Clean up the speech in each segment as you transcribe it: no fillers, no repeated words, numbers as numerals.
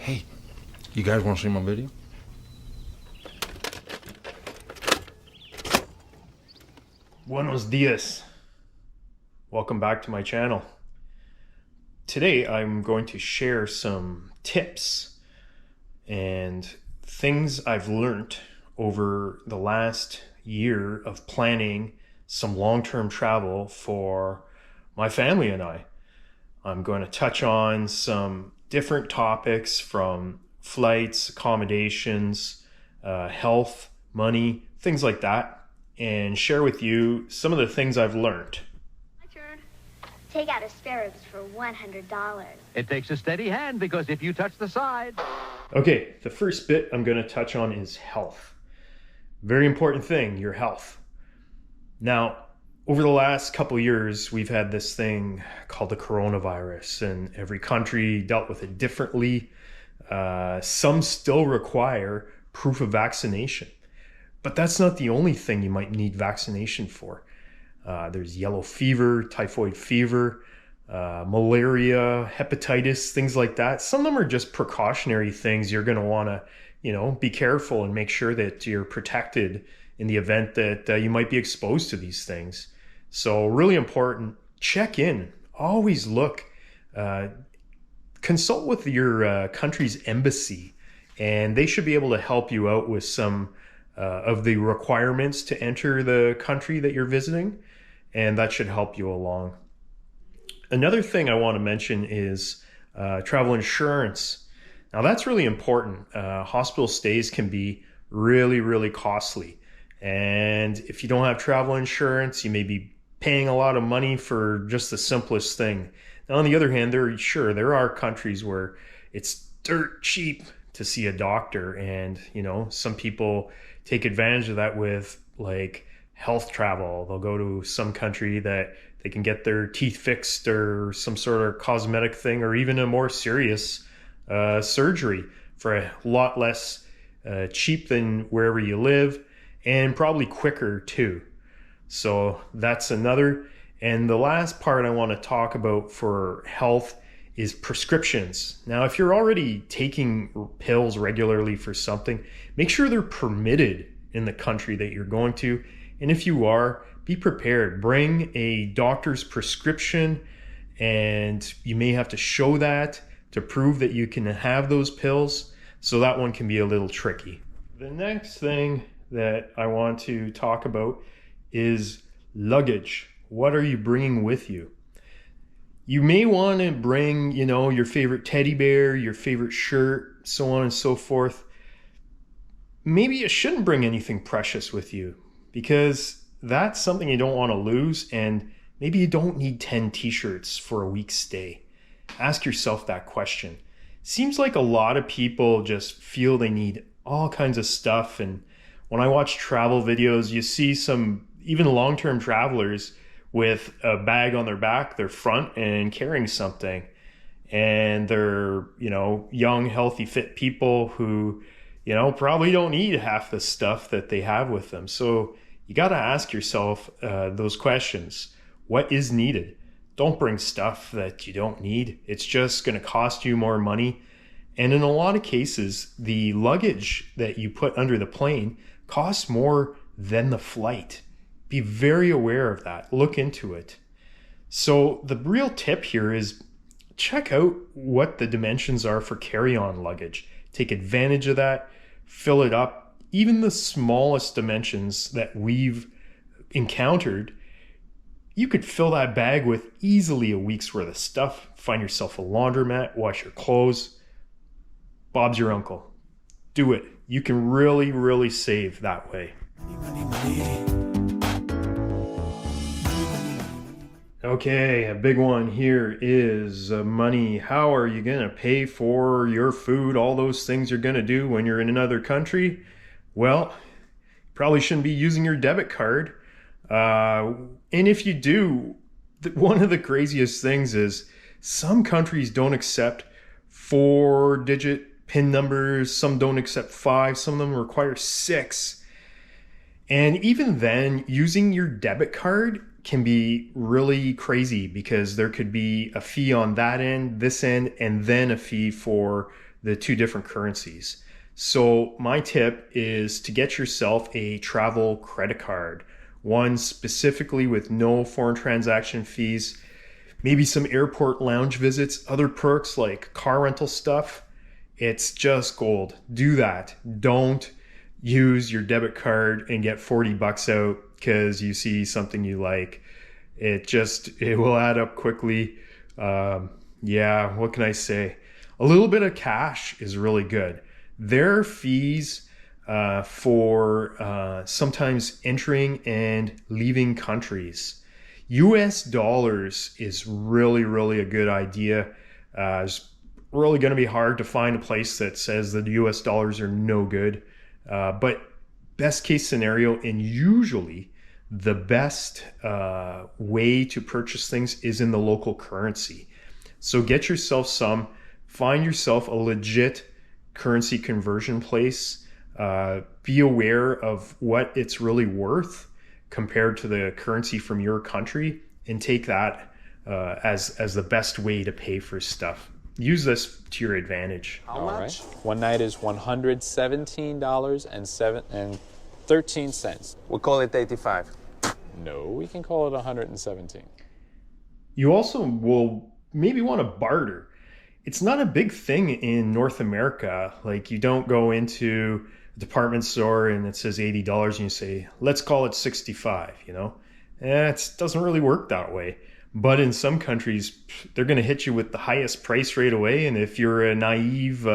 Hey, you guys want to see my video? Buenos dias. Welcome back to my channel. Today I'm going to share some tips and things I've learned over the last year of planning some long-term travel for my family and I. I'm going to touch on some different topics from flights, accommodations, health, money, things like that, and share with you some of the things I've learned. Richard, take out a spare ribs for $100. It takes a steady hand because if you touch the side... Okay, the first bit I'm going to touch on is health. Very important thing, your health. Now, over the last couple of years, we've had this thing called the coronavirus, and every country dealt with it differently. Some still require proof of vaccination, but that's not the only thing you might need vaccination for. There's yellow fever, typhoid fever, malaria, hepatitis, things like that. Some of them are just precautionary things you're going to want to, be careful and make sure that you're protected in the event that you might be exposed to these things. So really important, check in, always look, consult with your country's embassy, and they should be able to help you out with some of the requirements to enter the country that you're visiting, and that should help you along. Another thing I want to mention is travel insurance. Now that's really important. Hospital stays can be really, really costly. And if you don't have travel insurance, you may be paying a lot of money for just the simplest thing. Now, on the other hand, there are countries where it's dirt cheap to see a doctor. And, some people take advantage of that with like health travel. They'll go to some country that they can get their teeth fixed or some sort of cosmetic thing, or even a more serious surgery for a lot less cheap than wherever you live, and probably quicker too. So that's another. And the last part I want to talk about for health is prescriptions. Now, if you're already taking pills regularly for something, make sure they're permitted in the country that you're going to. And if you are, be prepared. Bring a doctor's prescription, and you may have to show that to prove that you can have those pills. So that one can be a little tricky. The next thing that I want to talk about is luggage. What are you bringing with you? You may want to bring, your favorite teddy bear, your favorite shirt, so on and so forth. Maybe you shouldn't bring anything precious with you, because that's something you don't want to lose, and maybe you don't need 10 t-shirts for a week's stay. Ask yourself that question. Seems like a lot of people just feel they need all kinds of stuff, and when I watch travel videos, you see some even long-term travelers with a bag on their back, their front, and carrying something. And they're, young, healthy, fit people who, probably don't need half the stuff that they have with them. So you got to ask yourself those questions. What is needed? Don't bring stuff that you don't need. It's just going to cost you more money. And in a lot of cases, the luggage that you put under the plane costs more than the flight. Be very aware of that. Look into it. So the real tip here is check out what the dimensions are for carry-on luggage. Take advantage of that. Fill it up. Even the smallest dimensions that we've encountered, you could fill that bag with easily a week's worth of stuff. Find yourself a laundromat, wash your clothes. Bob's your uncle. Do it. You can really, really save that way. Okay, a big one here is money. How are you going to pay for your food, all those things you're going to do when you're in another country? Well, probably shouldn't be using your debit card. And if you do, one of the craziest things is some countries don't accept 4-digit PIN numbers. Some don't accept 5. Some of them require 6. And even then, using your debit card can be really crazy, because there could be a fee on that end, this end, and then a fee for the two different currencies. So my tip is to get yourself a travel credit card, one specifically with no foreign transaction fees, maybe some airport lounge visits, other perks like car rental stuff. It's just gold. Do that. Don't use your debit card and get 40 bucks out because you see something you like. It will add up quickly. Yeah, what can I say? A little bit of cash is really good. There are fees for sometimes entering and leaving countries. US dollars is really, really a good idea. It's really going to be hard to find a place that says that US dollars are no good. But best case scenario, and usually the best way to purchase things is in the local currency. So get yourself some, find yourself a legit currency conversion place. Be aware of what it's really worth compared to the currency from your country, and take that as the best way to pay for stuff. Use this to your advantage. How much? One night is $117.13. We call it 85. No, we can call it 117. You also will maybe want to barter. It's not a big thing in North America. Like, you don't go into a department store and it says $80 and you say, let's call it 65, you know? It doesn't really work that way. But in some countries, they're going to hit you with the highest price right away. And if you're a naive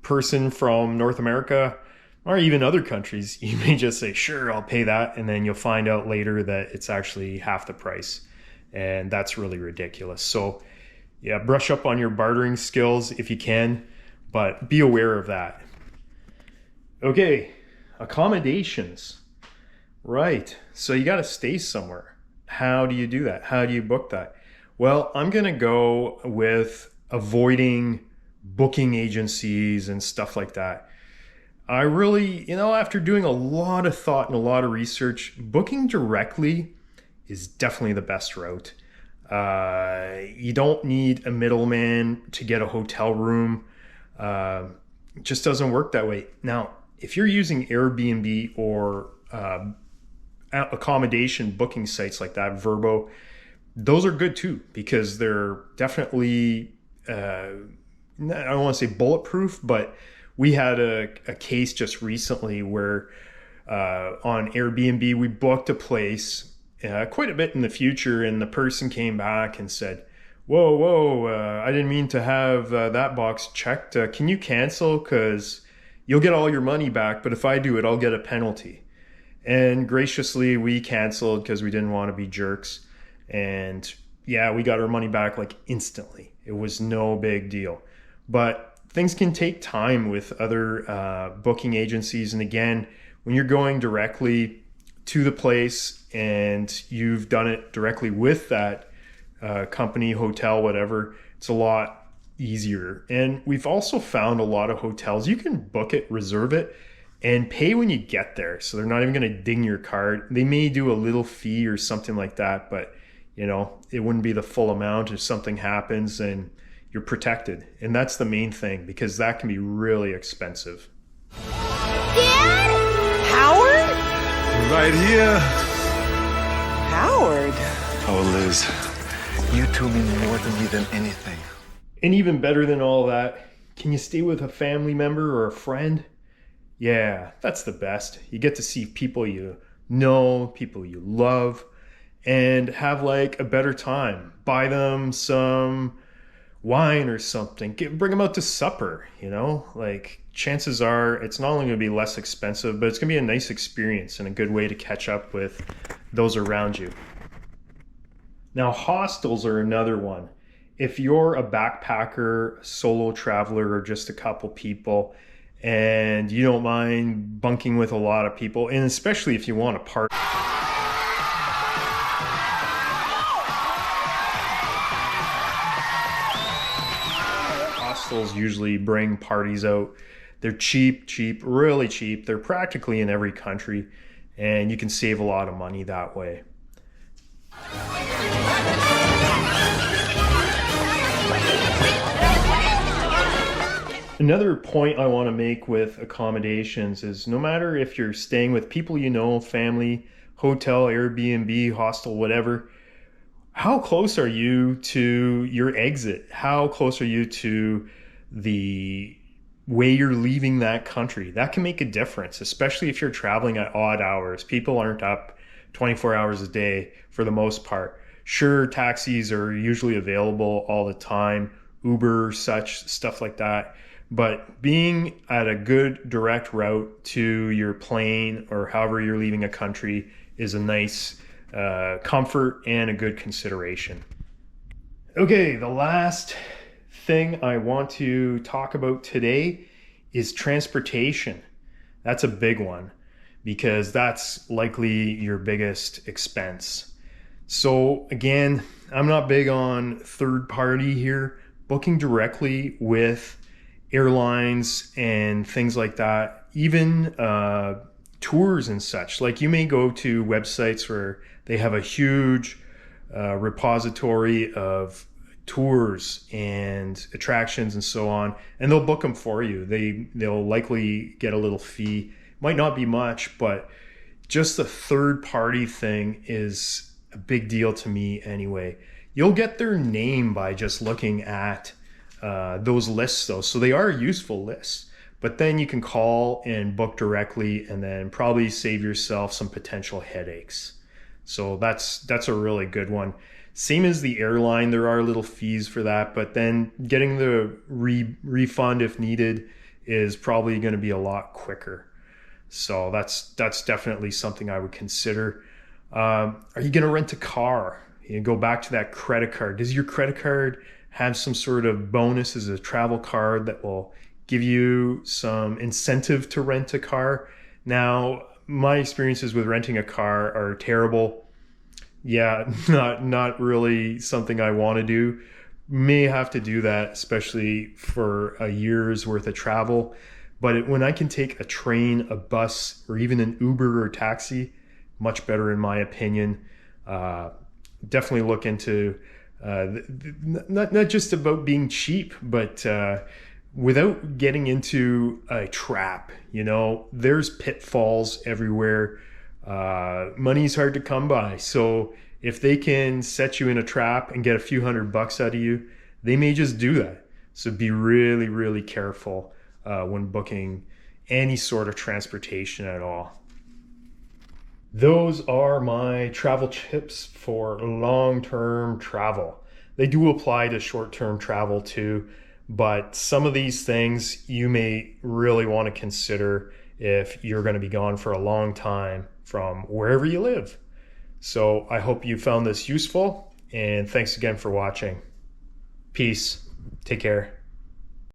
person from North America or even other countries, you may just say, sure, I'll pay that. And then you'll find out later that it's actually half the price. And that's really ridiculous. So yeah, brush up on your bartering skills if you can, but be aware of that. Okay, accommodations. Right, so you got to stay somewhere. How do you do that? How do you book that? Well, I'm going to go with avoiding booking agencies and stuff like that. I really, after doing a lot of thought and a lot of research, booking directly is definitely the best route. You don't need a middleman to get a hotel room. It just doesn't work that way. Now, if you're using Airbnb or accommodation booking sites like that, Vrbo, those are good too, because they're definitely, I don't want to say bulletproof, but we had a case just recently where on Airbnb, we booked a place quite a bit in the future, and the person came back and said, whoa, I didn't mean to have that box checked. Can you cancel? Because you'll get all your money back, but if I do it, I'll get a penalty. And graciously, we canceled because we didn't want to be jerks. And yeah, we got our money back like instantly. It was no big deal. But things can take time with other booking agencies. And again, when you're going directly to the place and you've done it directly with that company, hotel, whatever, it's a lot easier. And we've also found a lot of hotels, you can book it, reserve it, and pay when you get there. So they're not even going to ding your card. They may do a little fee or something like that, but it wouldn't be the full amount. If something happens, and you're protected. And that's the main thing, because that can be really expensive. Dad? Howard? Right here. Howard? Oh, Liz, you two mean more to me than anything. And even better than all that, can you stay with a family member or a friend? Yeah, that's the best. You get to see people you know, people you love, and have like a better time. Buy them some wine or something. Bring them out to supper, Like, chances are it's not only going to be less expensive, but it's going to be a nice experience and a good way to catch up with those around you. Now, hostels are another one. If you're a backpacker, solo traveler, or just a couple people, and you don't mind bunking with a lot of people, and especially if you want to party. Hostels usually bring parties out. They're cheap, really cheap. They're practically in every country, and you can save a lot of money that way. Another point I want to make with accommodations is no matter if you're staying with people you know, family, hotel, Airbnb, hostel, whatever, how close are you to your exit? How close are you to the way you're leaving that country? That can make a difference, especially if you're traveling at odd hours. People aren't up 24 hours a day for the most part. Sure, taxis are usually available all the time, Uber, such stuff like that. But being at a good direct route to your plane or however you're leaving a country is a nice comfort and a good consideration. Okay, the last thing I want to talk about today is transportation. That's a big one because that's likely your biggest expense. So again, I'm not big on third party here. Booking directly with airlines and things like that, even tours and such. Like you may go to websites where they have a huge repository of tours and attractions and so on, and they'll book them for you. They'll likely get a little fee. Might not be much, but just the third party thing is a big deal to me anyway. You'll get their name by just looking at those lists though. So they are useful lists, but then you can call and book directly and then probably save yourself some potential headaches. So that's a really good one. Same as the airline, there are little fees for that, but then getting the refund if needed is probably going to be a lot quicker. So that's definitely something I would consider. Are you going to rent a car? You go back to that credit card. Does your credit card have some sort of bonus as a travel card that will give you some incentive to rent a car? Now, my experiences with renting a car are terrible. Yeah, not really something I want to do. May have to do that, especially for a year's worth of travel. But when I can take a train, a bus, or even an Uber or taxi, much better in my opinion. Definitely look into not just about being cheap, but without getting into a trap. You know, there's pitfalls everywhere. Money's hard to come by. So if they can set you in a trap and get a few $100 out of you, they may just do that. So be really, really careful when booking any sort of transportation at all. Those are my travel tips for long-term travel. They do apply to short-term travel too, but some of these things you may really want to consider if you're going to be gone for a long time from wherever you live. So I hope you found this useful, and thanks again for watching. Peace. Take care.